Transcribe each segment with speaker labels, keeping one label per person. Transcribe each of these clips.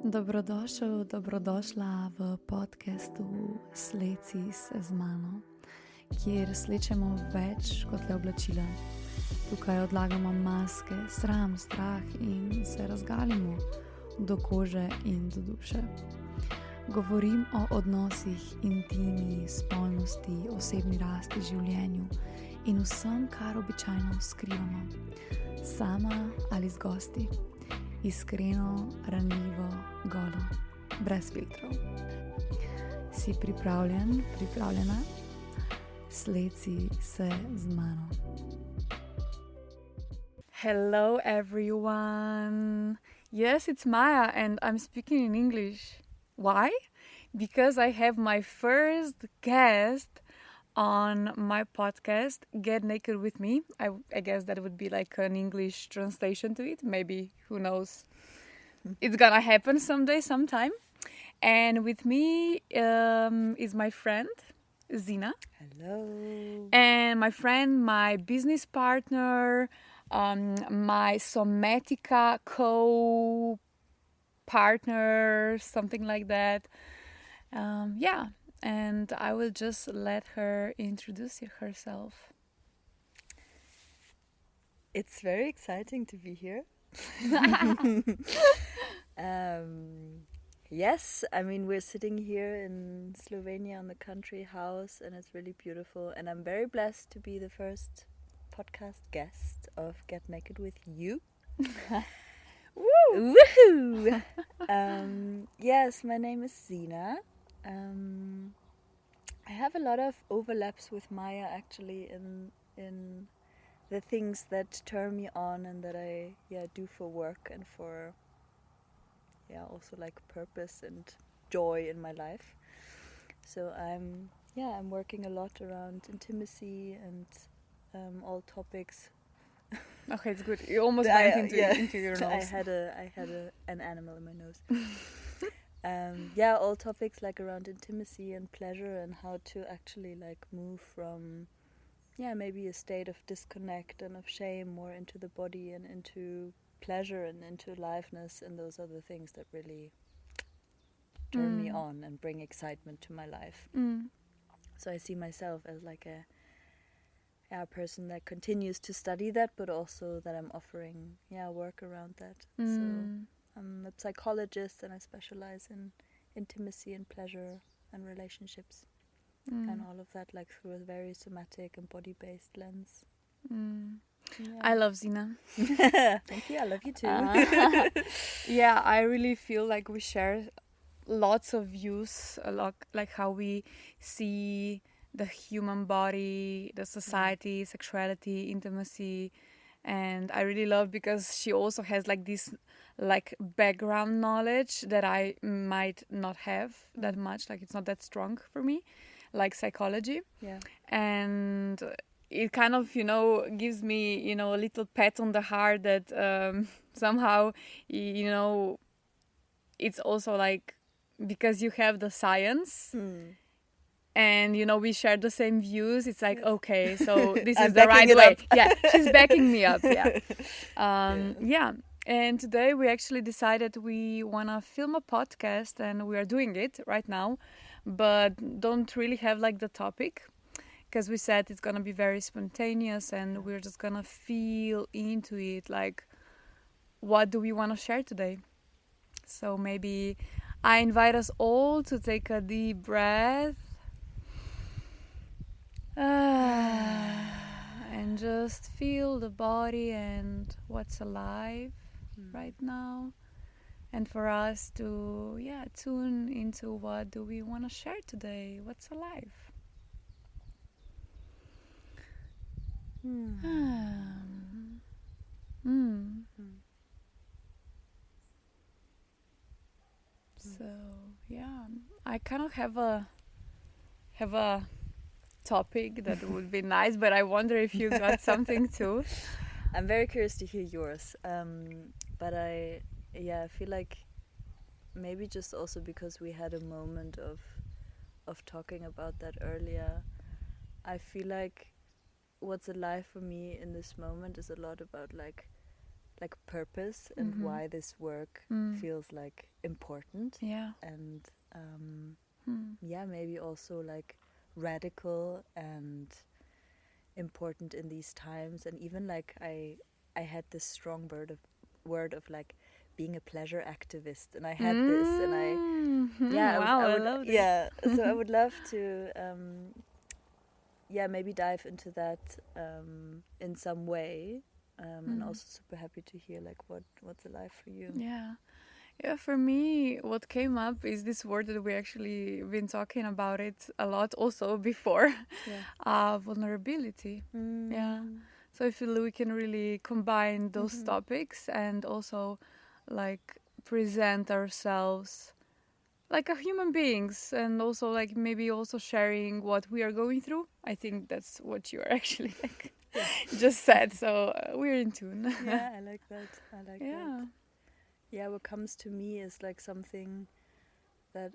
Speaker 1: Dobrodošel, dobrodošla v podcastu Sleci se z mano, kjer slečemo več kot le oblačila. Tukaj odlagamo maske, sram, strah in se razgalimo do kože in do duše. Govorim o odnosih, intimi, spolnosti, osebni rasti, življenju in vsem, kar običajno skrivamo, sama ali z gosti. Iskreno, ranljivo, golo, brez filtrov. Si pripravljen, pripravljena? Sleci se z mano. Hello everyone! Yes, it's Maja and I'm speaking in English. Why? Because I have my first guest on my podcast, Get Naked With Me. I guess that would be like an English translation to it. Maybe, who knows? It's gonna happen someday, sometime. And with me is my friend, Sina.
Speaker 2: Hello.
Speaker 1: And my friend, my business partner, my somatica co-partner, something like that. And I will just let her introduce herself.
Speaker 2: It's very exciting to be here. Yes, I mean, we're sitting here in Slovenia on the country house and it's really beautiful. And I'm very blessed to be the first podcast guest of Get Naked With You.
Speaker 1: Woo!
Speaker 2: Woohoo! Yes, my name is Sina. I have a lot of overlaps with Maja actually in the things that turn me on and that I do for work and for also like purpose and joy in my life. So I'm working a lot around intimacy and all topics.
Speaker 1: Okay, it's good. You almost went into your nose.
Speaker 2: I had an animal in my nose. All topics like around intimacy and pleasure and how to actually like move from maybe a state of disconnect and of shame more into the body and into pleasure and into aliveness, and those are the things that really turn me on and bring excitement to my life. So I see myself as like a person that continues to study that, but also that I'm offering work around that. So I'm a psychologist and I specialize in intimacy and pleasure and relationships and all of that, like through a very somatic and body-based lens.
Speaker 1: I love Sina.
Speaker 2: Thank you, I love you too.
Speaker 1: I really feel like we share lots of views, a lot like how we see the human body, the society, sexuality, intimacy. And I really love because she also has like this like background knowledge that I might not have that much. Like it's not that strong for me, like psychology. Yeah. And it kind of, gives me, a little pat on the heart that somehow, it's also like because you have the science. And, we share the same views. It's like, okay, so this is the right way. Yeah, she's backing me up. Yeah. And today we actually decided we want to film a podcast and we are doing it right now, but don't really have like the topic because we said it's going to be very spontaneous and we're just going to feel into it. Like, what do we want to share today? So maybe I invite us all to take a deep breath. And just feel the body and what's alive right now, and for us to tune into what do we want to share today, what's alive. So I kind of have a topic that would be nice, but I wonder if you got something too.
Speaker 2: I'm very curious to hear yours, but I feel like maybe just also because we had a moment of talking about that earlier, I feel like what's alive for me in this moment is a lot about like like purpose and why this work feels like important.
Speaker 1: Yeah.
Speaker 2: And maybe also like radical and important in these times. And even like I had this strong word of like being a pleasure activist, and I had this, and I
Speaker 1: I love it.
Speaker 2: so I would love to maybe dive into that in some way, and also super happy to hear like what's alive for you.
Speaker 1: Yeah, for me, what came up is this word that we actually been talking about it a lot also before, vulnerability. Yeah, so I feel we can really combine those topics and also like present ourselves like a human beings, and also like maybe also sharing what we are going through. I think that's what you are actually like just said. So we're in tune.
Speaker 2: Yeah, I like that. That. Yeah, what comes to me is like something that,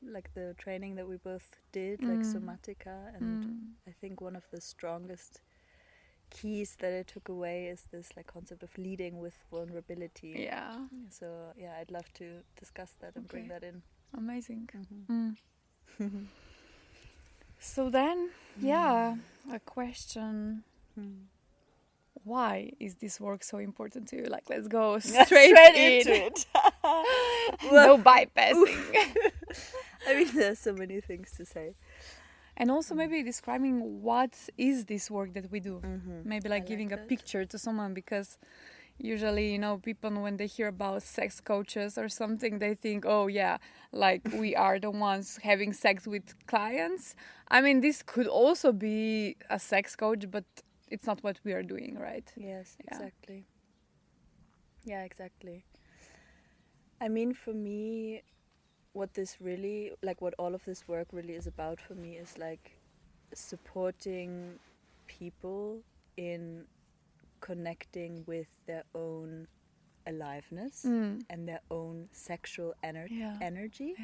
Speaker 2: like the training that we both did, like somatica, and I think one of the strongest keys that I took away is this like concept of leading with vulnerability.
Speaker 1: Yeah.
Speaker 2: So I'd love to discuss that and bring that in.
Speaker 1: Amazing. So then, a question. Why is this work so important to you? Like, let's go straight into it. No bypassing.
Speaker 2: I mean, there's so many things to say.
Speaker 1: And also maybe describing what is this work that we do. Maybe like giving a picture to someone, because usually, you know, people when they hear about sex coaches or something, they think, oh yeah, like we are the ones having sex with clients. I mean, this could also be a sex coach, but it's not what we are doing, right?
Speaker 2: Yes, exactly. Yeah, exactly. I mean, for me, what all of this work really is about for me is like supporting people in connecting with their own aliveness and their own sexual energy,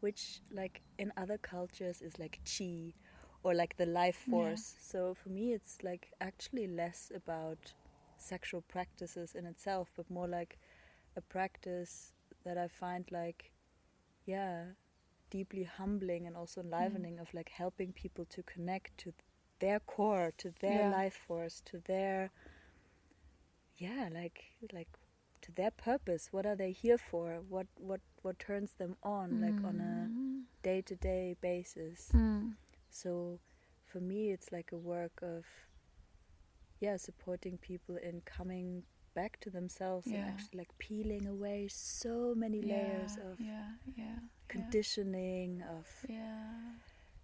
Speaker 2: which like in other cultures is like chi, or like the life force. So for me it's like actually less about sexual practices in itself, but more like a practice that I find like deeply humbling and also enlivening, of like helping people to connect to their core, to their life force, to their like to their purpose. What are they here for? What turns them on, like on a day-to-day basis. So for me it's like a work of supporting people in coming back to themselves and actually like peeling away so many layers of conditioning, of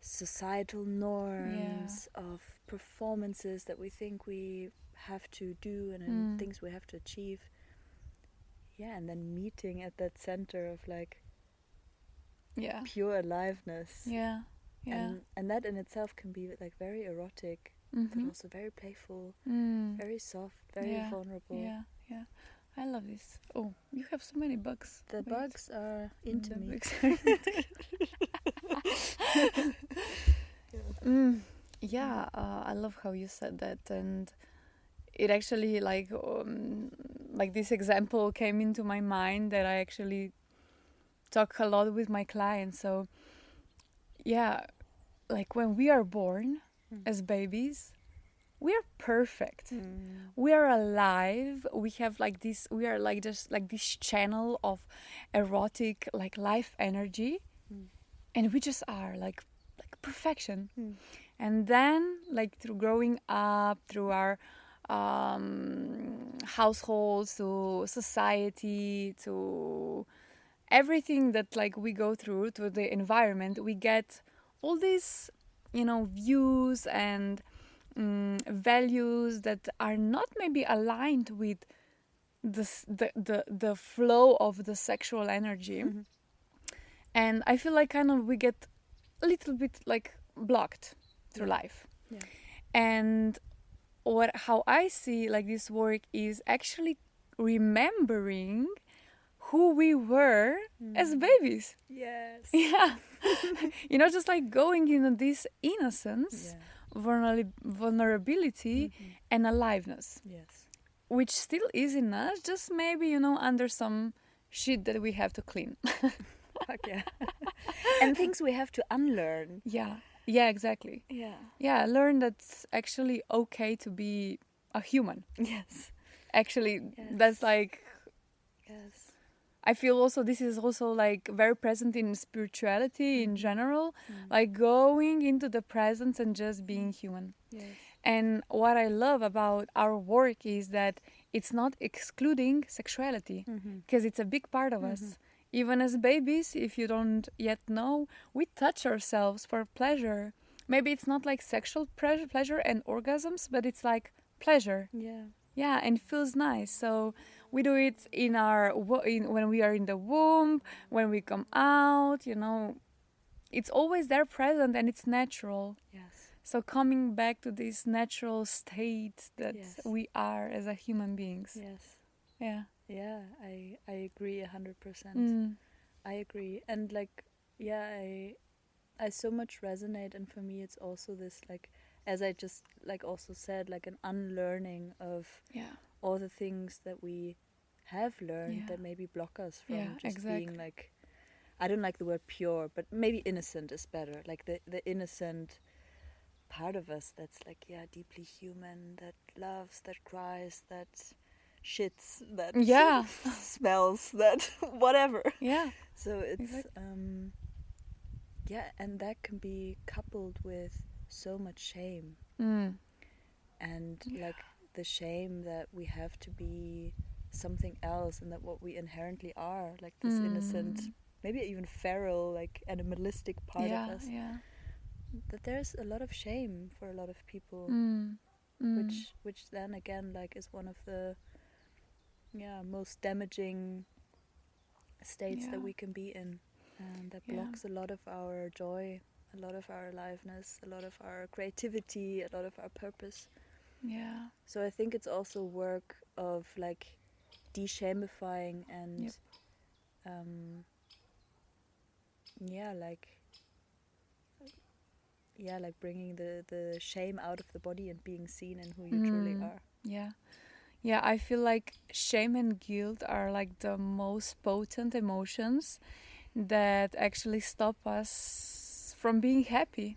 Speaker 2: societal norms, of performances that we think we have to do and things we have to achieve. And then meeting at that center of like pure aliveness. And that in itself can be like very erotic, but also very playful, very soft, very vulnerable.
Speaker 1: I love this. Oh, you have so many bugs.
Speaker 2: The bugs are into me.
Speaker 1: I love how you said that, and it actually like this example came into my mind that I actually talk a lot with my clients. So like when we are born as babies, we are perfect. We are alive. We have like this. We are like just like this channel of erotic like life energy, and we just are like perfection. And then like through growing up, through our households, to society, to everything that like we go through, to the environment, we get all these, you know, views and values that are not maybe aligned with the flow of the sexual energy. And I feel like kind of we get a little bit like blocked through life. And how I see like this work is actually remembering who we were as babies. You know, just like going into this innocence, vulnerability and aliveness. which still is in us, just maybe, under some shit that we have to clean.
Speaker 2: Fuck yeah. And things we have to unlearn.
Speaker 1: Yeah, exactly.
Speaker 2: Yeah,
Speaker 1: Learn that it's actually okay to be a human.
Speaker 2: yes,
Speaker 1: Actually,
Speaker 2: yes.
Speaker 1: that's like,
Speaker 2: yes.
Speaker 1: I feel also this is also like very present in spirituality in general, like going into the presence and just being human.
Speaker 2: Yes.
Speaker 1: And what I love about our work is that it's not excluding sexuality, because it's a big part of us. Even as babies, if you don't yet know, we touch ourselves for pleasure. Maybe it's not like sexual pleasure and orgasms, but it's like pleasure. Yeah, and it feels nice. So we do it when we are in the womb, when we come out, It's always there present and it's natural.
Speaker 2: Yes.
Speaker 1: So coming back to this natural state that we are as a human beings.
Speaker 2: Yes.
Speaker 1: Yeah.
Speaker 2: Yeah, I agree 100%. I agree. And like, I so much resonate, and for me it's also this, like, as I just like also said, like an unlearning of all the things that we have learned that maybe block us from just being like, I don't like the word pure, but maybe innocent is better. Like the innocent part of us that's like, deeply human, that loves, that cries, that shits, that smells, that whatever.
Speaker 1: Yeah.
Speaker 2: So it's and that can be coupled with so much shame. And like the shame that we have to be something else, and that what we inherently are, like this innocent, maybe even feral, like animalistic part of us. That there's a lot of shame for a lot of people, which then again like is one of the most damaging states that we can be in, and that blocks a lot of our joy, a lot of our aliveness, a lot of our creativity, a lot of our purpose. So I think it's also work of like de-shamifying and like bringing the shame out of the body and being seen in who you truly are.
Speaker 1: Yeah, I feel like shame and guilt are like the most potent emotions that actually stop us from being happy,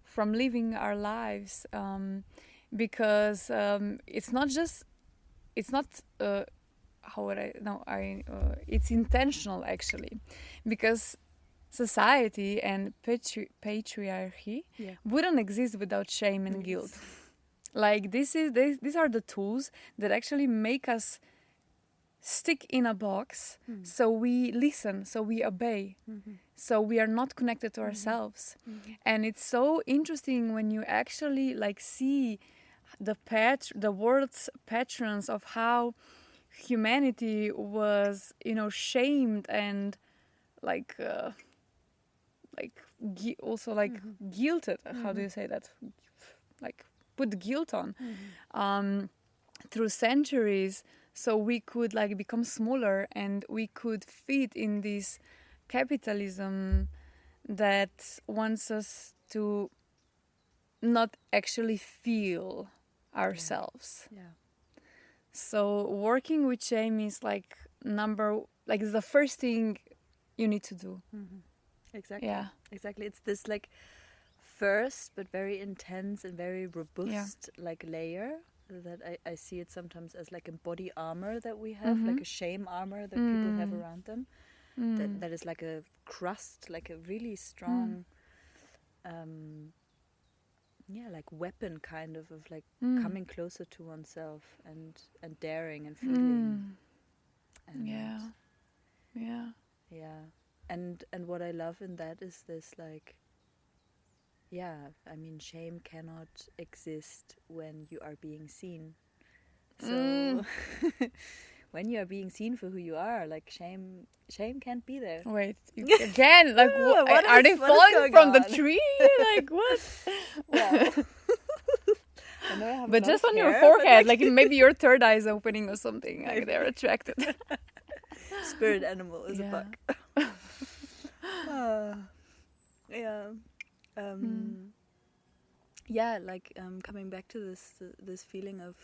Speaker 1: from living our lives, because it's intentional actually, because society and patriarchy wouldn't exist without shame and guilt. Like these are the tools that actually make us stick in a box, so we listen, so we obey, so we are not connected to ourselves. And it's so interesting when you actually like see the world's patterns of how humanity was, shamed and also guilted. How do you say that? Like put guilt on through centuries, so we could like become smaller and we could fit in this capitalism that wants us to not actually feel ourselves. So working with shame is like it's the first thing you need to do.
Speaker 2: Exactly. It's this like first but very intense and very robust like layer that I see it sometimes as like a body armor that we have, like a shame armor that people have around them, that is like a crust, like a really strong like weapon kind of like coming closer to oneself and daring and feeling. And what I love in that is this like, I mean, shame cannot exist when you are being seen. So when you are being seen for who you are, like shame can't be there.
Speaker 1: Wait, again, like what are they falling from the tree? Like what?
Speaker 2: Well, I know I have
Speaker 1: but just on your forehead, like maybe your third eye is opening or something. Like they're attracted.
Speaker 2: Spirit animal is a bug. Like coming back to this feeling of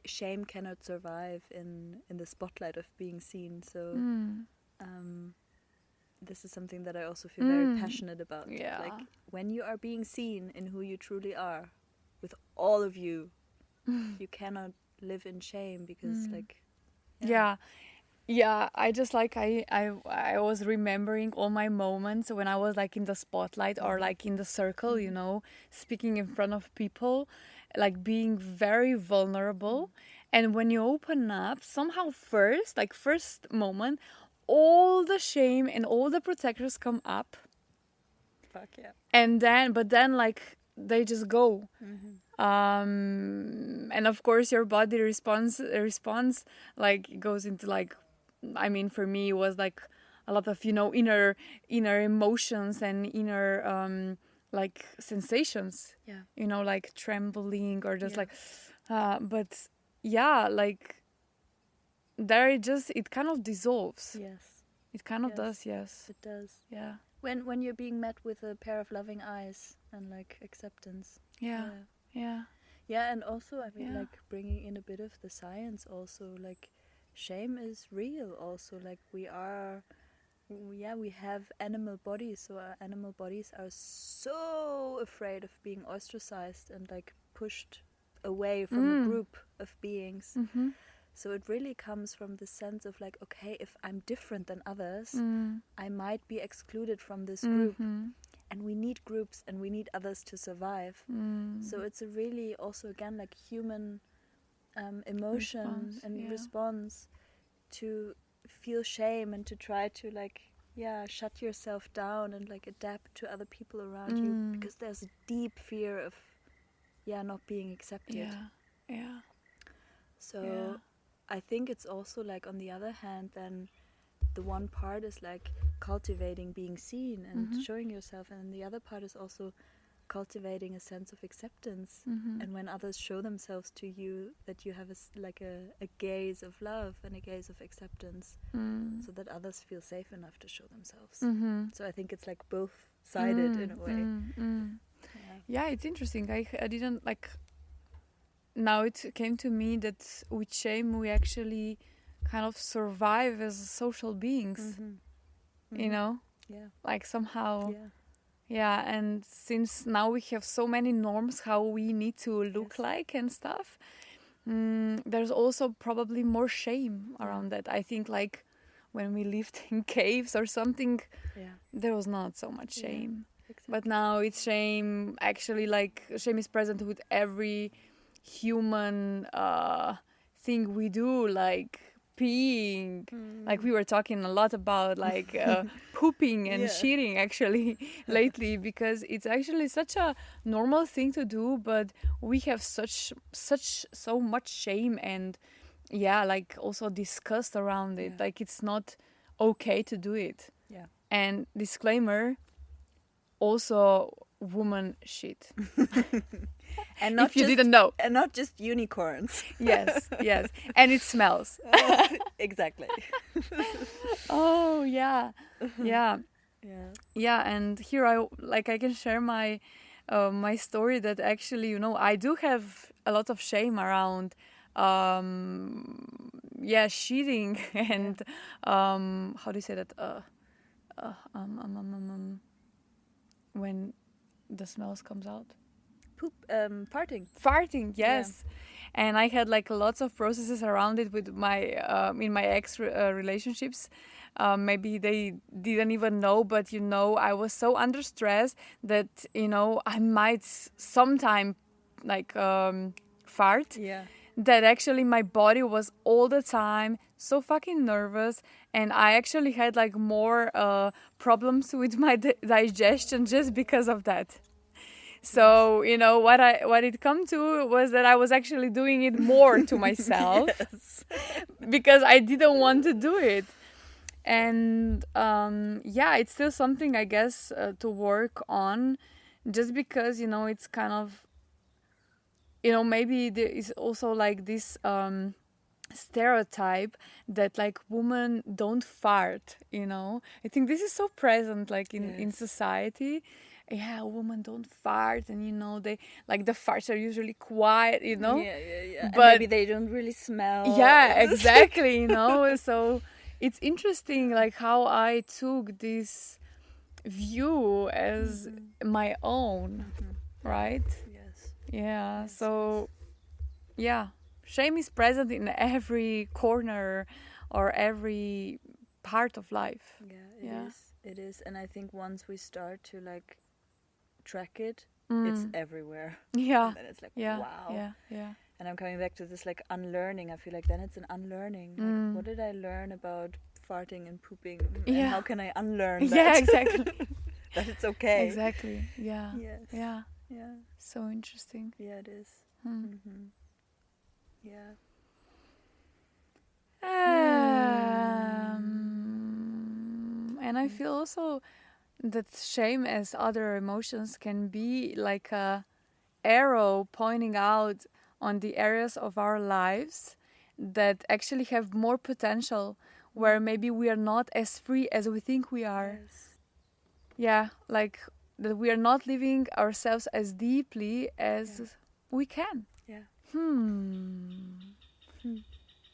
Speaker 2: shame cannot survive in the spotlight of being seen. So this is something that I also feel very passionate about.
Speaker 1: Yeah.
Speaker 2: Like when you are being seen in who you truly are, with all of you, you cannot live in shame because like
Speaker 1: Yeah, I just like I was remembering all my moments when I was like in the spotlight or like in the circle, you know, speaking in front of people, like being very vulnerable. And when you open up, somehow first moment, all the shame and all the protectors come up.
Speaker 2: fuck yeah.
Speaker 1: And then like they just go. And of course your body responds like goes into like, I mean, for me it was like a lot of, you know, inner emotions and inner like sensations, you know, like trembling or just like but yeah, like there it kind of dissolves. It kind of does.
Speaker 2: It does.
Speaker 1: Yeah.
Speaker 2: When you're being met with a pair of loving eyes and like acceptance.
Speaker 1: Yeah,
Speaker 2: and also I mean like bringing in a bit of the science also, like shame is real also. Like we have animal bodies, so our animal bodies are so afraid of being ostracized and like pushed away from a group of beings. So it really comes from the sense of like, okay, if I'm different than others, I might be excluded from this group. And we need groups and we need others to survive. So it's a really also again like human emotion response to feel shame and to try to like shut yourself down and like adapt to other people around you, because there's a deep fear of not being accepted. So I think it's also like on the other hand then the one part is like cultivating being seen and showing yourself, and the other part is also cultivating a sense of acceptance. And when others show themselves to you, that you have a gaze of love and a gaze of acceptance, so that others feel safe enough to show themselves. So I think it's like both sided in a way.
Speaker 1: Yeah, it's interesting. I didn't like, now it came to me that with shame we actually kind of survive as social beings. You know, like somehow and since now we have so many norms how we need to look like and stuff, there's also probably more shame around that. I think like when we lived in caves or something, there was not so much shame. But now it's shame, actually, like shame is present with every human thing we do, like peeing. Like we were talking a lot about like pooping and shitting actually lately, because it's actually such a normal thing to do, but we have so much shame and like also disgust around it. Like it's not okay to do it. And disclaimer, also woman shit.
Speaker 2: And not
Speaker 1: if you
Speaker 2: just,
Speaker 1: didn't know.
Speaker 2: And not just unicorns.
Speaker 1: Yes. And it smells.
Speaker 2: Exactly.
Speaker 1: Oh, yeah. And here I can share my my story that actually, you know, I do have a lot of shame around shitting and how do you say that? When the smells comes out. Farting, yes. And I had like lots of processes around it with my in my ex relationships. Maybe they didn't even know, but you know, I was so under stress that, you know, I might sometime like fart. That actually my body was all the time so fucking nervous, and I actually had like more problems with my digestion just because of that. So, you know, what it come to was that I was actually doing it more to myself because I didn't want to do it. And it's still something, I guess, to work on, just because, you know, it's kind of, you know, maybe there is also like this stereotype that like women don't fart, you know. I think this is so present like in society. yeah, women don't fart, and they like the farts are usually quiet,
Speaker 2: Yeah.
Speaker 1: But
Speaker 2: and maybe they don't really smell.
Speaker 1: yeah, exactly, So it's interesting, like how I took this view as my own, right?
Speaker 2: Yes.
Speaker 1: Yeah.
Speaker 2: Yes,
Speaker 1: So yeah, shame is present in every corner or every part of life.
Speaker 2: Yeah, it is. And I think once we start to like track it,
Speaker 1: Mm.
Speaker 2: it's everywhere.
Speaker 1: Yeah.
Speaker 2: And then it's like,
Speaker 1: Yeah.
Speaker 2: wow.
Speaker 1: Yeah.
Speaker 2: And I'm coming back to this like unlearning. I feel like then it's an unlearning. Like, what did I learn about farting and pooping? And
Speaker 1: Yeah.
Speaker 2: how can I unlearn that?
Speaker 1: Yeah, exactly.
Speaker 2: That it's okay.
Speaker 1: Exactly. Yeah.
Speaker 2: Yes.
Speaker 1: Yeah.
Speaker 2: Yeah.
Speaker 1: So interesting.
Speaker 2: Yeah, it is. Yeah.
Speaker 1: And I feel also that shame, as other emotions, can be like a arrow pointing out on the areas of our lives that actually have more potential, where maybe we are not as free as we think we are.
Speaker 2: Yes.
Speaker 1: Yeah, like that we are not living ourselves as deeply as we can.
Speaker 2: Yeah.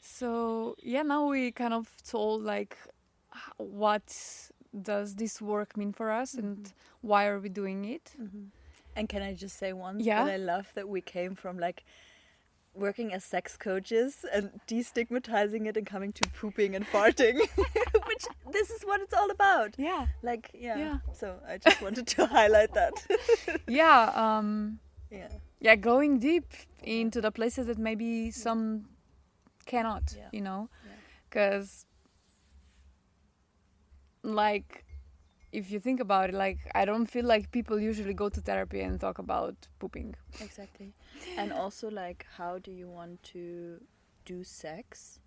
Speaker 1: So yeah, now we kind of told like what does this work mean for us and why are we doing it.
Speaker 2: And can I just say once
Speaker 1: Yeah.
Speaker 2: that I love that we came from like working as sex coaches and destigmatizing it and coming to pooping and farting, which this is what it's all about.
Speaker 1: Yeah.
Speaker 2: Like,
Speaker 1: Yeah.
Speaker 2: So I just wanted to highlight that.
Speaker 1: Yeah.
Speaker 2: Yeah.
Speaker 1: Yeah, going deep into the places that maybe some cannot, because like if you think about it, like I don't feel like people usually go to therapy and talk about pooping.
Speaker 2: Exactly. And also like, how do you want to do sex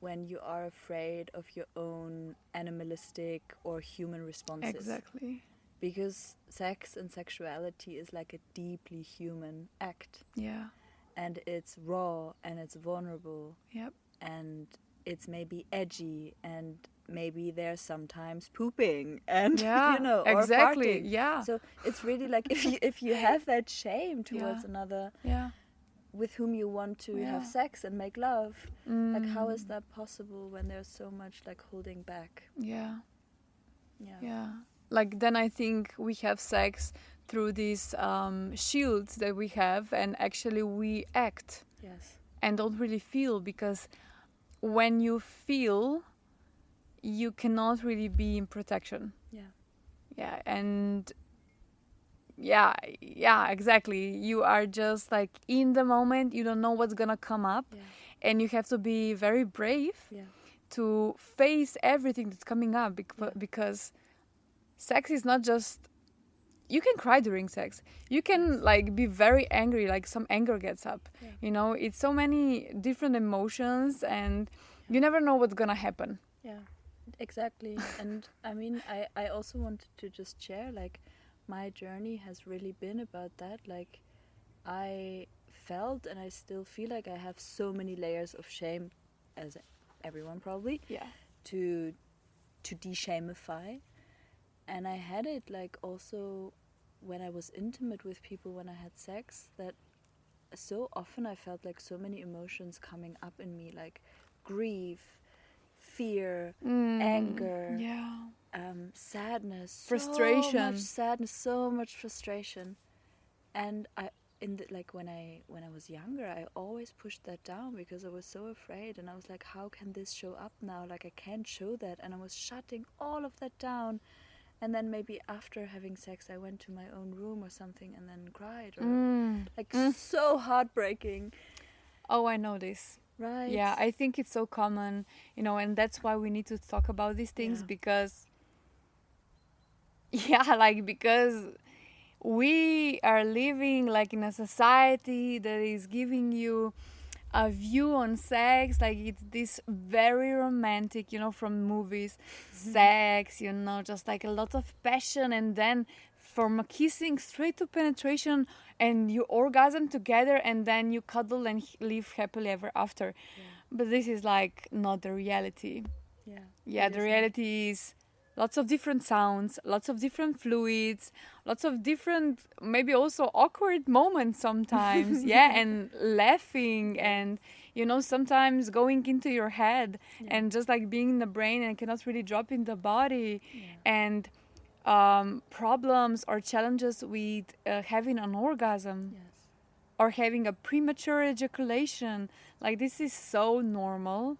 Speaker 2: when you are afraid of your own animalistic or human responses?
Speaker 1: Exactly.
Speaker 2: Because sex and sexuality is like a deeply human act.
Speaker 1: Yeah.
Speaker 2: And it's raw and it's vulnerable.
Speaker 1: Yep.
Speaker 2: And it's maybe edgy and maybe there's sometimes pooping and or
Speaker 1: exactly.
Speaker 2: farting.
Speaker 1: Yeah.
Speaker 2: So it's really like if you have that shame towards another with whom you want to have sex and make love, like how is that possible when there's so much like holding back?
Speaker 1: Yeah.
Speaker 2: Yeah.
Speaker 1: Like then I think we have sex through these shields that we have, and actually we act and don't really feel, because when you feel, you cannot really be in protection. Yeah, and exactly. You are just like in the moment, you don't know what's gonna come up, and you have to be very brave to face everything that's coming up, because sex is not just, you can cry during sex, you can like be very angry, like some anger gets up, it's so many different emotions, and you never know what's gonna happen.
Speaker 2: Exactly. And I mean, I also wanted to just share, like, my journey has really been about that. Like, I felt and I still feel like I have so many layers of shame, as everyone probably, to de-shamify. And I had it like also when I was intimate with people, when I had sex, that so often I felt like so many emotions coming up in me, like grief, fear, anger, sadness,
Speaker 1: frustration,
Speaker 2: so much sadness, so much frustration. And when I was younger, I always pushed that down because I was so afraid, and I was like, how can this show up now? Like, I can't show that. And I was shutting all of that down. And then maybe after having sex, I went to my own room or something and then cried, or so heartbreaking.
Speaker 1: Oh, I know this.
Speaker 2: Right.
Speaker 1: Yeah, I think it's so common, and that's why we need to talk about these things, because we are living like in a society that is giving you a view on sex, like it's this very romantic, from movies, sex, just like a lot of passion, and then from kissing straight to penetration, and you orgasm together, and then you cuddle and live happily ever after. But this is like not the reality. The reality is lots of different sounds, lots of different fluids, lots of different, maybe also awkward moments sometimes. Yeah, and laughing and, you know, sometimes going into your head and just like being in the brain and cannot really drop in the body. And problems or challenges with having an orgasm or having a premature ejaculation. Like, this is so normal.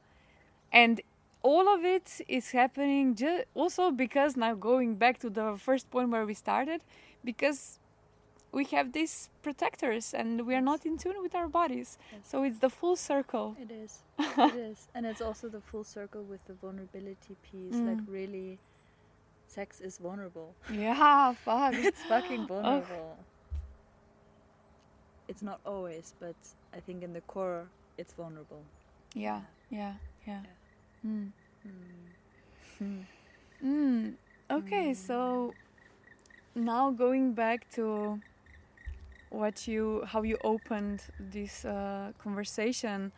Speaker 1: And all of it is happening also because, now going back to the first point where we started, because we have these protectors and we are not in tune with our bodies. So it's the full circle.
Speaker 2: It is. It is. And it's also the full circle with the vulnerability piece. Like, really, sex is vulnerable.
Speaker 1: Yeah, fuck.
Speaker 2: It's fucking vulnerable. It's not always, but I think in the core, it's vulnerable.
Speaker 1: Yeah. Okay, so now going back to how you opened this conversation,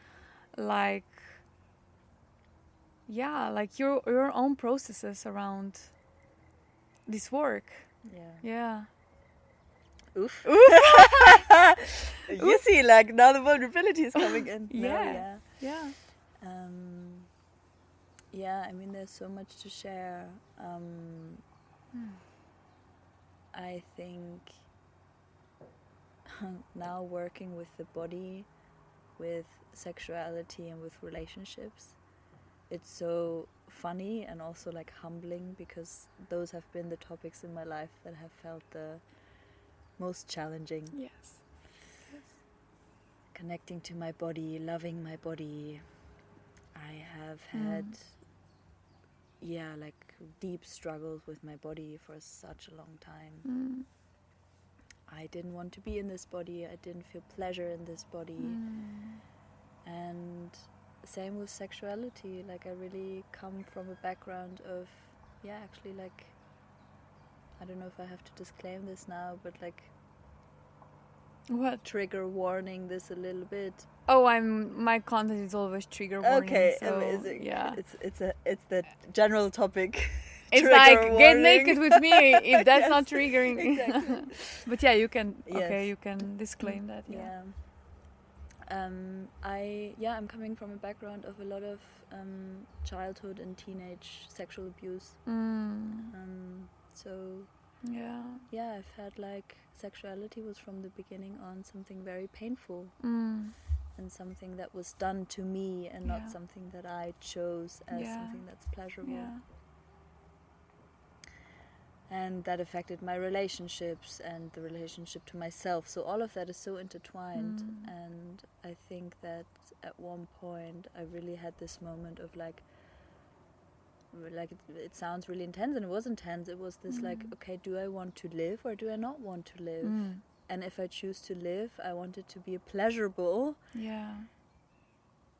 Speaker 1: like your own processes around this work. Yeah.
Speaker 2: Oof. You see, like, now the vulnerability is coming in.
Speaker 1: Yeah.
Speaker 2: Yeah, I mean, there's so much to share. I think now working with the body, with sexuality and with relationships, it's so funny and also like humbling, because those have been the topics in my life that have felt the most challenging.
Speaker 1: Yes.
Speaker 2: Connecting to my body, loving my body. I have had like deep struggles with my body for such a long time. I didn't want to be in this body. I didn't feel pleasure in this body. And same with sexuality. Like, I really come from a background of, actually, like, I don't know if I have to disclaim this now, but like,
Speaker 1: what?
Speaker 2: Trigger warning this a little bit.
Speaker 1: Oh, my content is always trigger warning.
Speaker 2: Okay,
Speaker 1: so,
Speaker 2: amazing.
Speaker 1: Yeah.
Speaker 2: It's the general topic.
Speaker 1: It's like
Speaker 2: warning.
Speaker 1: Get naked with me if that's not triggering.
Speaker 2: Exactly.
Speaker 1: But yeah, you can.
Speaker 2: Yes.
Speaker 1: Okay, you can disclaim that.
Speaker 2: Yeah. I'm coming from a background of a lot of childhood and teenage sexual abuse. I've had, like, sexuality was from the beginning on something very painful, and something that was done to me, and not something that I chose as something that's pleasurable. And that affected my relationships and the relationship to myself. So all of that is so intertwined. And I think that at one point I really had this moment of like it sounds really intense, and it was intense. It was this like, okay, do I want to live or do I not want to live? And if I choose to live, I want it to be a pleasurable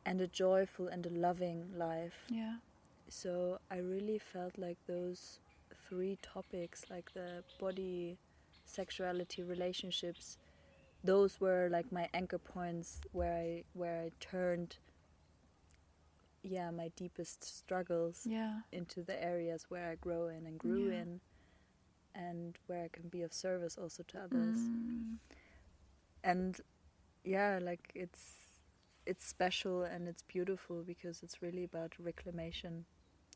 Speaker 2: and a joyful and a loving life. So I really felt like those three topics, like the body, sexuality, relationships, those were like my anchor points where I turned my deepest struggles into the areas where I grow in and grew in, and where I can be of service also to others. And like it's special and it's beautiful, because it's really about reclamation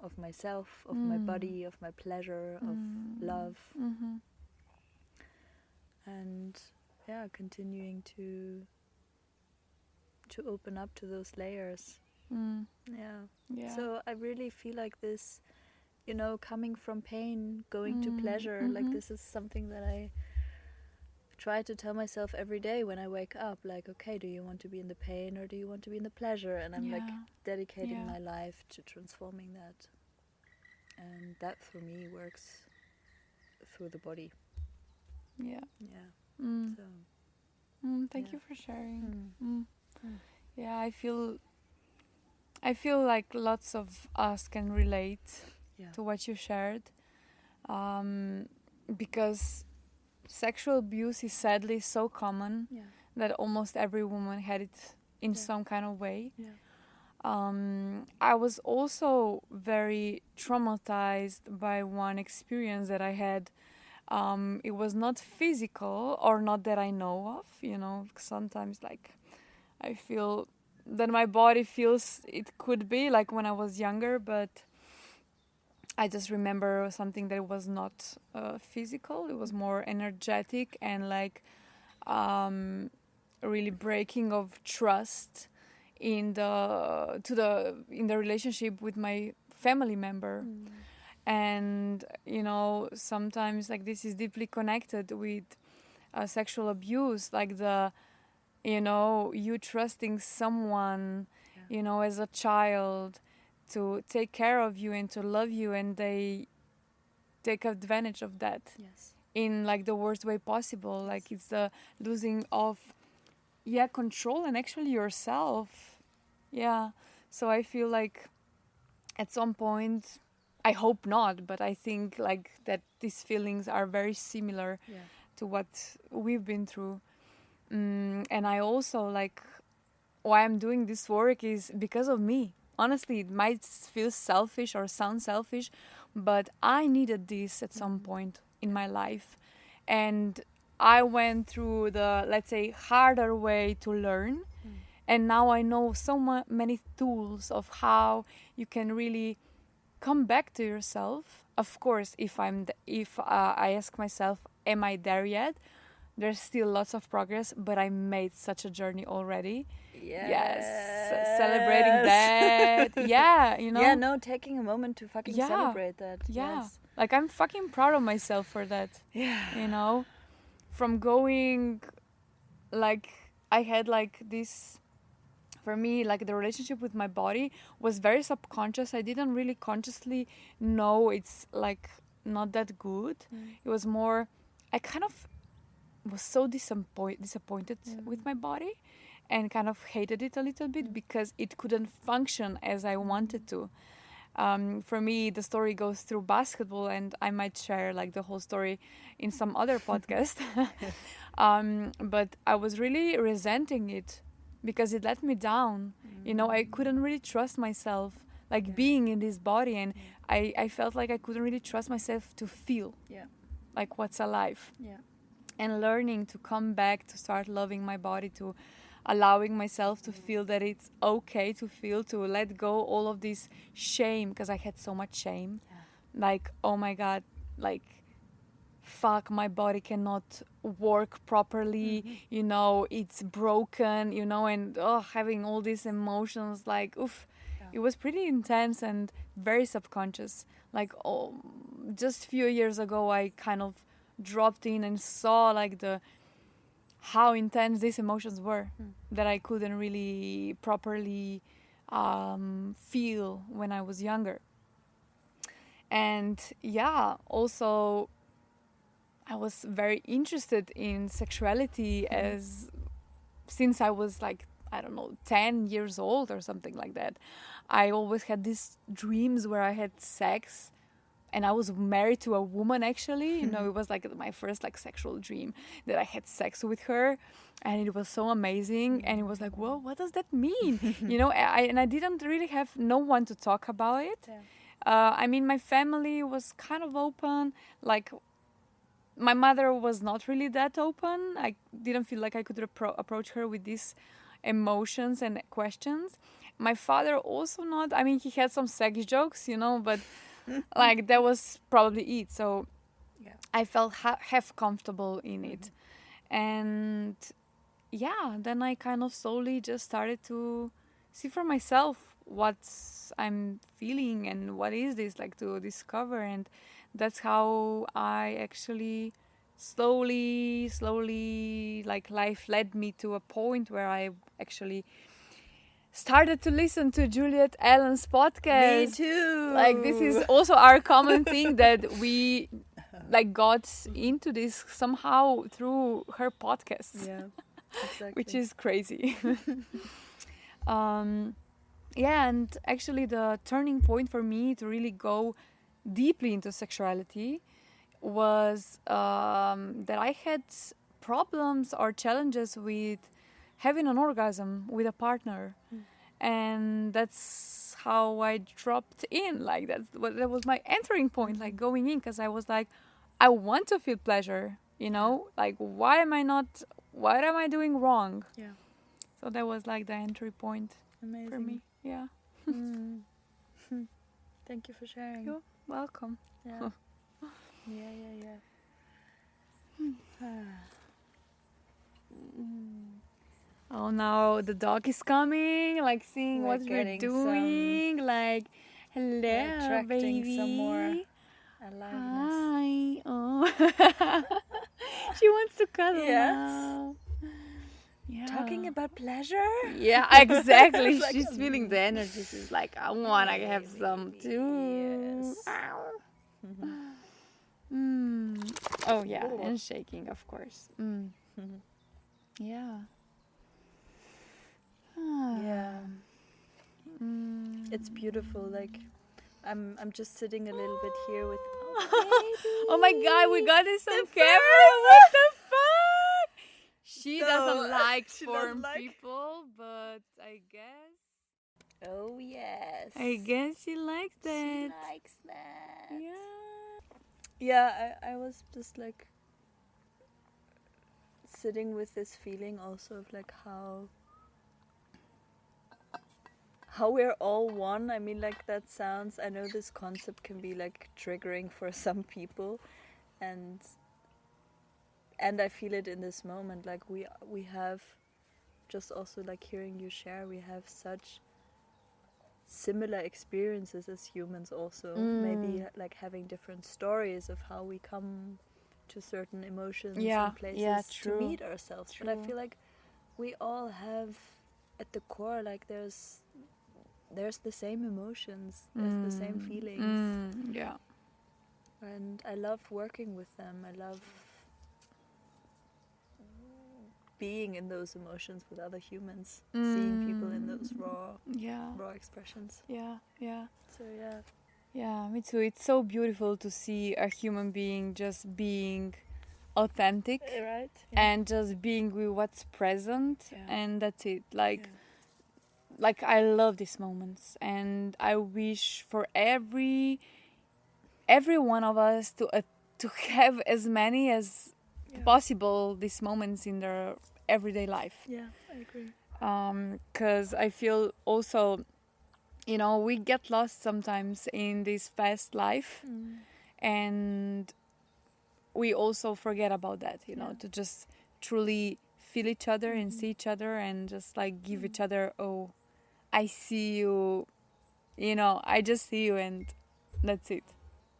Speaker 2: of myself, of my body, of my pleasure, of love, and continuing to open up to those layers. So I really feel like this, coming from pain, going to pleasure, like this is something that I try to tell myself every day when I wake up, like, okay, do you want to be in the pain or do you want to be in the pleasure? And I'm like dedicating my life to transforming that. And that for me works through the body.
Speaker 1: Thank you for sharing. Yeah, I feel like lots of us can relate to what you shared, because sexual abuse is sadly so common that almost every woman had it in some kind of way. I was also very traumatized by one experience that I had. It was not physical, or not that I know of, you know, sometimes like I feel that my body feels it could be like when I was younger, but I just remember something that was not physical. It was more energetic and like really breaking of trust in the relationship with my family member. And you know, sometimes like this is deeply connected with sexual abuse, like the, you know, you trusting someone, you know, as a child to take care of you and to love you, and they take advantage of that in like the worst way possible. Like it's the losing of control and actually yourself. So I feel like at some point, I hope not, but I think like that these feelings are very similar to what we've been through. And I also like, why I'm doing this work is because of me. Honestly, it might feel selfish or sound selfish, but I needed this at some point in my life. And I went through the, let's say, harder way to learn. And now I know so many tools of how you can really come back to yourself. Of course, if I ask myself, am I there yet? There's still lots of progress, but I made such a journey already. Yes, celebrating that. Yeah, you know.
Speaker 2: Yeah, no, taking a moment to fucking celebrate that.
Speaker 1: Yeah,
Speaker 2: Yes.
Speaker 1: like I'm fucking proud of myself for that.
Speaker 2: Yeah.
Speaker 1: You know, from going, like I had like this. For me, like the relationship with my body was very subconscious. I didn't really consciously know it's like not that good. It was more, I kind of was so disappointed with my body and kind of hated it a little bit because it couldn't function as I wanted to. For me, the story goes through basketball, and I might share like the whole story in some other podcast. But I was really resenting it because it let me down. You know, I couldn't really trust myself, like being in this body, and I felt like I couldn't really trust myself to feel like what's alive. And learning to come back, to start loving my body, to allowing myself to feel that it's okay to feel, to let go all of this shame, because I had so much shame. Like, oh my God, like, fuck, my body cannot work properly, you know, it's broken, you know, and having all these emotions, like, oof, it was pretty intense and very subconscious. Like, just a few years ago, I kind of dropped in and saw like how intense these emotions were that I couldn't really properly feel when I was younger. And also I was very interested in sexuality since I was like, I don't know, 10 years old or something like that. I always had these dreams where I had sex. And I was married to a woman, actually. You know, it was like my first like sexual dream that I had sex with her. And it was so amazing. And it was like, whoa, what does that mean? You know, I didn't really have no one to talk about it. I mean, my family was kind of open. Like, my mother was not really that open. I didn't feel like I could approach her with these emotions and questions. My father also not. I mean, he had some sex jokes, you know, but... like that was probably it. So I felt half comfortable in it. And then I kind of slowly just started to see for myself what I'm feeling and what is this, like, to discover. And that's how I actually slowly like life led me to a point where I actually started to listen to Juliet Allen's podcast.
Speaker 2: Me too.
Speaker 1: Like, this is also our common thing that we like got into this somehow through her podcasts.
Speaker 2: Yeah, exactly.
Speaker 1: Which is crazy. And actually the turning point for me to really go deeply into sexuality was that I had problems or challenges with having an orgasm with a partner. And that's how I dropped in. Like that was my entering point, like going in, because I was like, I want to feel pleasure, you know, like what am I doing wrong?
Speaker 2: Yeah.
Speaker 1: So that was like the entry point.
Speaker 2: Amazing.
Speaker 1: For me. Yeah.
Speaker 2: Thank you for sharing.
Speaker 1: You're welcome.
Speaker 2: Yeah. Yeah.
Speaker 1: Oh, now the dog is coming, like seeing
Speaker 2: We're
Speaker 1: what we're
Speaker 2: getting
Speaker 1: doing, like, hello,
Speaker 2: attracting
Speaker 1: baby.
Speaker 2: some more aliveness.
Speaker 1: Hi. Oh. She wants to cuddle now. Yeah.
Speaker 2: Talking about pleasure?
Speaker 1: Yeah, exactly.
Speaker 2: Like,
Speaker 1: She's feeling the energy. She's like, I want to have some too.
Speaker 2: Yes.
Speaker 1: Oh, yeah. And shaking, of course. Yeah.
Speaker 2: Yeah. It's beautiful. Like, I'm just sitting a little bit here with.
Speaker 1: Oh my God, we got this on camera. What the fuck? She doesn't like foreign people, but I guess.
Speaker 2: Oh yes.
Speaker 1: I guess she likes that.
Speaker 2: She likes that.
Speaker 1: Yeah.
Speaker 2: Yeah, I was just like sitting with this feeling also of like how we're all one. I mean, like, that sounds, I know this concept can be like triggering for some people, and I feel it in this moment. Like we have, just also like hearing you share, we have such similar experiences as humans also. Maybe like having different stories of how we come to certain emotions and places to meet ourselves. But I feel like we all have at the core, like there's the same emotions, there's the same feelings.
Speaker 1: Yeah.
Speaker 2: And I love working with them. I love being in those emotions with other humans, seeing people in those raw expressions.
Speaker 1: Yeah.
Speaker 2: So yeah.
Speaker 1: Yeah, me too. It's so beautiful to see a human being just being authentic,
Speaker 2: Right?
Speaker 1: and just being with what's present, and that's it. Like I love these moments, and I wish for every one of us to have as many as possible these moments in their everyday life.
Speaker 2: Yeah, I agree.
Speaker 1: Because I feel also, you know, we get lost sometimes in this fast life, and we also forget about that, you know, to just truly feel each other and see each other, and just like give each other, oh, I see you, you know, I just see you, and that's it.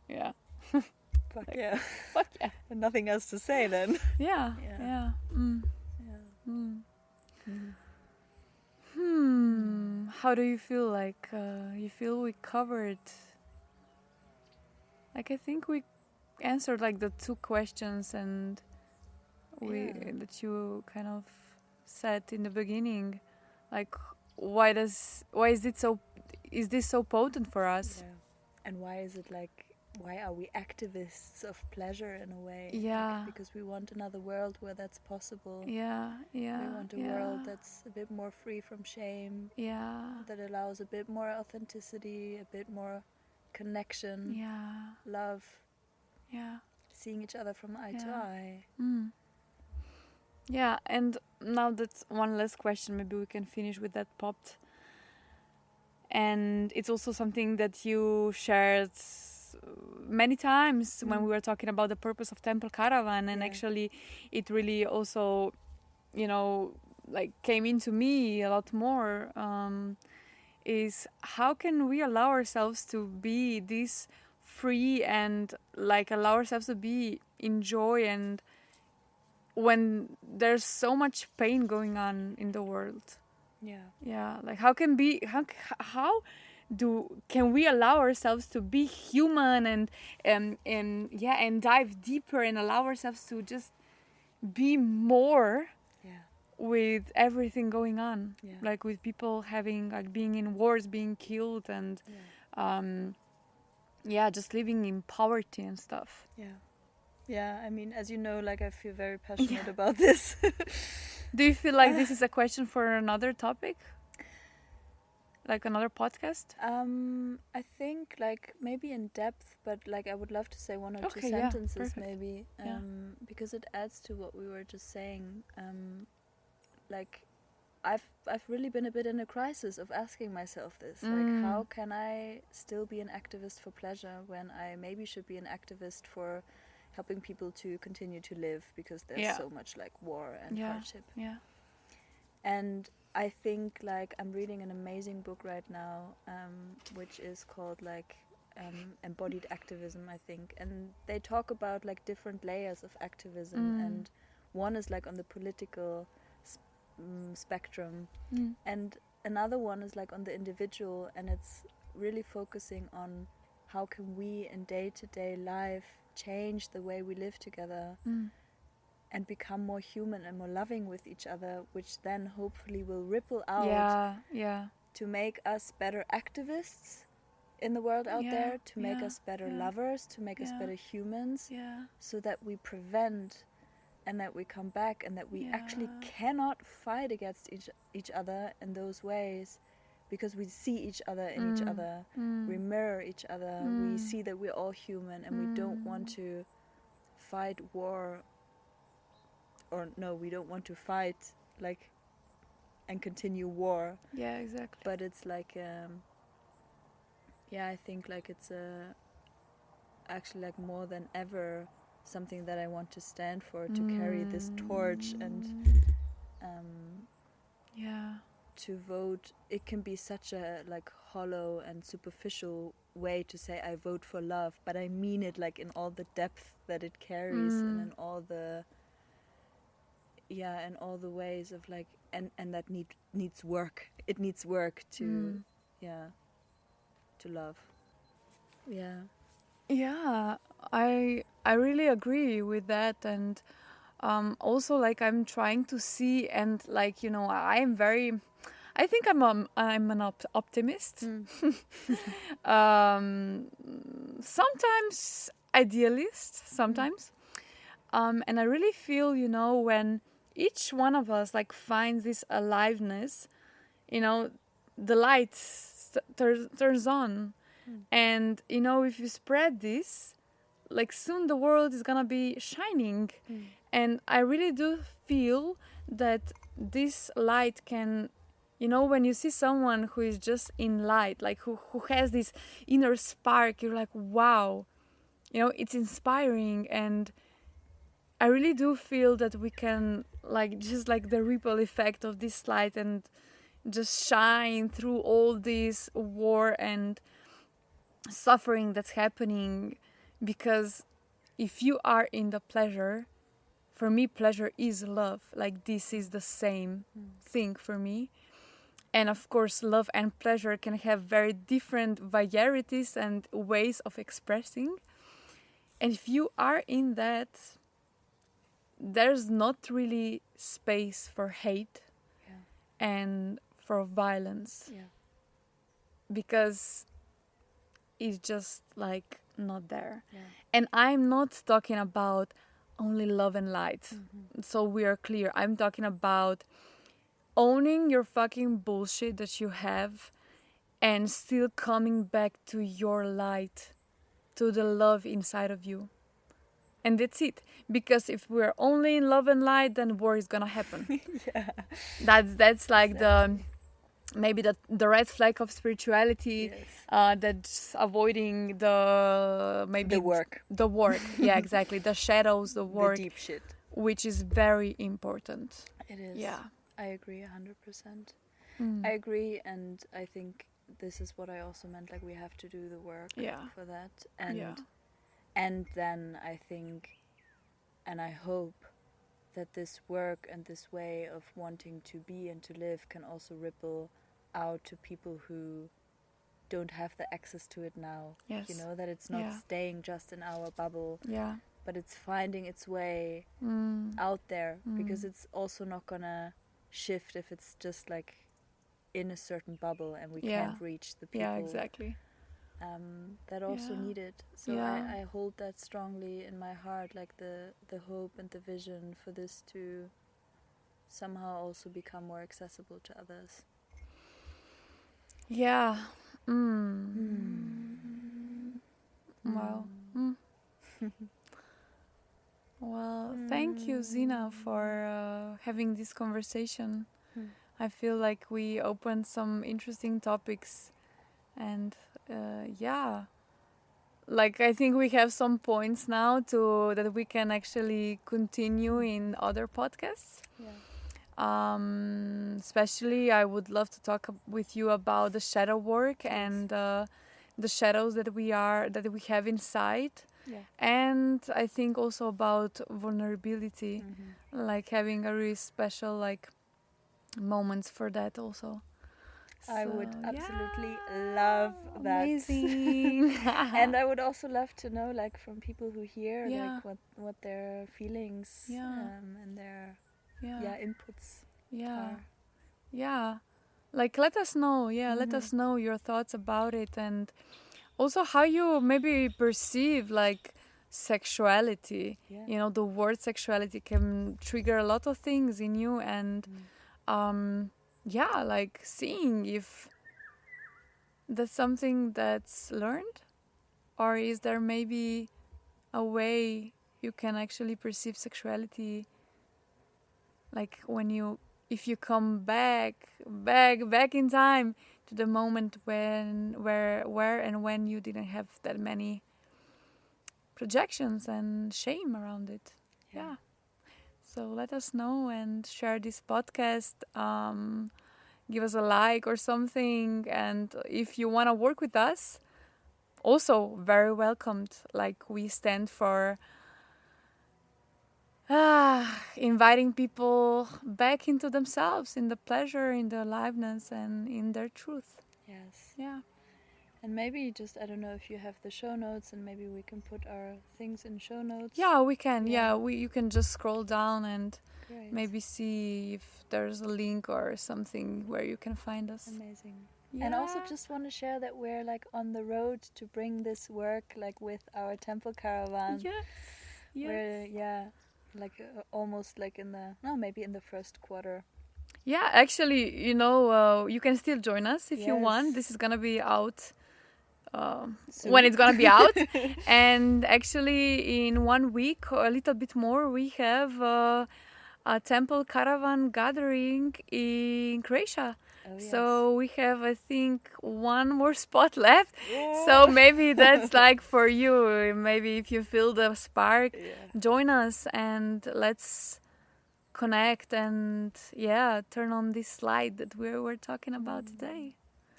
Speaker 1: Yeah.
Speaker 2: Fuck yeah.
Speaker 1: Fuck yeah.
Speaker 2: And nothing else to say then.
Speaker 1: Yeah. How do you feel? Like you feel we covered, like I think we answered like the two questions, and that you kind of said in the beginning, like why is this so potent for us?
Speaker 2: And why is it like, why are we activists of pleasure in a way?
Speaker 1: Yeah.
Speaker 2: Like, because we want another world where that's possible.
Speaker 1: Yeah.
Speaker 2: We want a world that's a bit more free from shame.
Speaker 1: Yeah.
Speaker 2: That allows a bit more authenticity, a bit more connection.
Speaker 1: Yeah.
Speaker 2: Love.
Speaker 1: Yeah.
Speaker 2: Seeing each other from eye to eye.
Speaker 1: Yeah, and now that's one last question. Maybe we can finish with that popped. And it's also something that you shared many times when we were talking about the purpose of Temple Caravan, and actually it really also, you know, like came into me a lot more, is how can we allow ourselves to be this free and like allow ourselves to be in joy, and when there's so much pain going on in the world. Like how can we allow ourselves to be human and dive deeper and allow ourselves to just be more with everything going on, like with people having, like, being in wars, being killed, and just living in poverty and stuff.
Speaker 2: I mean, as you know, like, I feel very passionate about this.
Speaker 1: Do you feel like this is a question for another topic? like another podcast?
Speaker 2: I think like maybe in depth, but like I would love to say one or two
Speaker 1: Okay, yeah,
Speaker 2: sentences
Speaker 1: perfect.
Speaker 2: maybe,
Speaker 1: Yeah.
Speaker 2: because it adds to what we were just saying. Like I've really been a bit in a crisis of asking myself this, like how can I still be an activist for pleasure when I maybe should be an activist for helping people to continue to live, because there's so much like war and hardship.
Speaker 1: Yeah.
Speaker 2: And I think like I'm reading an amazing book right now, which is called like Embodied Activism, I think, and they talk about like different layers of activism, and one is like on the political spectrum, and another one is like on the individual, and it's really focusing on how can we in day-to-day life change the way we live together and become more human and more loving with each other, which then hopefully will ripple out to make us better activists in the world out there, to make us better lovers, to make us better humans, so that we prevent and that we come back and that we actually cannot fight against each other in those ways, because we see each other in each other, we mirror each other, we see that we're all human, and we don't want to fight war, or no, we don't want to fight like and continue war.
Speaker 1: Yeah, exactly.
Speaker 2: But it's like I think like it's actually like more than ever something that I want to stand for, to carry this torch, and to vote. It can be such a like hollow and superficial way to say I vote for love, but I mean it like in all the depth that it carries, and in all the in all the ways of like, and that needs work. It needs work to to love.
Speaker 1: I really agree with that. And also like I'm trying to see, and like, you know, I think I'm an optimist. Sometimes idealist, sometimes. And I really feel, you know, when each one of us like finds this aliveness, you know, the light turns on. And, you know, if you spread this, like soon the world is gonna be shining. And I really do feel that this light can, you know, when you see someone who is just in light, like who has this inner spark, you're like, wow, you know, it's inspiring. And I really do feel that we can, like, just like the ripple effect of this light, and just shine through all this war and suffering that's happening. Because if you are in the pleasure, for me pleasure is love, like this is the same thing for me. And of course love and pleasure can have very different varieties and ways of expressing, and if you are in that, there's not really space for hate and for violence, because it's just like not there. And I'm not talking about only love and light, so we are clear. I'm talking about owning your fucking bullshit that you have, and still coming back to your light, to the love inside of you. And that's it. Because if we're only in love and light, then war is gonna happen. That's like exactly. Maybe the red flag of spirituality. That's avoiding the work. Yeah, exactly. The shadows, the work,
Speaker 2: the deep shit,
Speaker 1: which is very important.
Speaker 2: It is.
Speaker 1: Yeah,
Speaker 2: I agree 100%. I agree, and I think this is what I also meant. Like we have to do the work for that, and then I think, and I hope that this work and this way of wanting to be and to live can also ripple out to people who don't have the access to it now.
Speaker 1: Yes.
Speaker 2: You know, that it's not staying just in our bubble, but it's finding its way out there, because it's also not gonna shift if it's just like in a certain bubble and we can't reach the people.
Speaker 1: Yeah, exactly.
Speaker 2: That also need it. So I hold that strongly in my heart, like the hope and the vision for this to somehow also become more accessible to others.
Speaker 1: Yeah. Wow. Well, thank you, Sina, for having this conversation. I feel like we opened some interesting topics, and like I think we have some points now that we can actually continue in other podcasts. Especially I would love to talk with you about the shadow work and the shadows that we have inside. And I think also about vulnerability, like having a really special like moments for that also.
Speaker 2: I would absolutely love that.
Speaker 1: Amazing.
Speaker 2: And I would also love to know, like, from people who hear, like, what their feelings and their inputs are.
Speaker 1: Yeah, like let us know. Let us know your thoughts about it, and also how you maybe perceive like sexuality. You know, the word sexuality can trigger a lot of things in you, and like seeing if that's something that's learned, or is there maybe a way you can actually perceive sexuality, like if you come back in time to the moment where and when you didn't have that many projections and shame around it. So let us know and share this podcast. Give us a like or something, and if you want to work with us, also very welcomed. Like we stand for inviting people back into themselves, in the pleasure, in the aliveness, and in their truth.
Speaker 2: And maybe just, I don't know if you have the show notes, and maybe we can put our things in show notes.
Speaker 1: We can. You can just scroll down and maybe see if there's a link or something where you can find us.
Speaker 2: Amazing. And also just want to share that we're like on the road to bring this work like with our temple caravan. We're like almost like maybe in the first quarter.
Speaker 1: Actually, you can still join us if you want. This is gonna be out when it's gonna be out. And actually in 1 week or a little bit more, we have a temple caravan gathering in Croatia. So we have, I think, one more spot left. So maybe that's like for you. Maybe if you feel the spark, join us and let's connect and turn on this light that we were talking about today.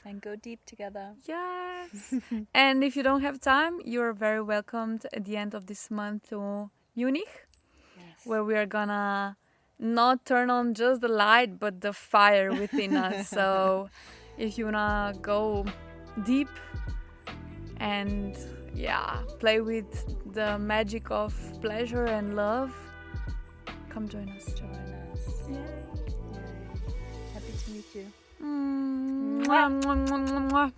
Speaker 2: And go deep together.
Speaker 1: Yes. And if you don't have time, you're very welcomed at the end of this month to Munich, where we are gonna not turn on just the light, but the fire within us. So if you wanna go deep and play with the magic of pleasure and love, come join us.
Speaker 2: Yay. Happy to meet you.
Speaker 1: Mwah, mwah, mwah, mwah.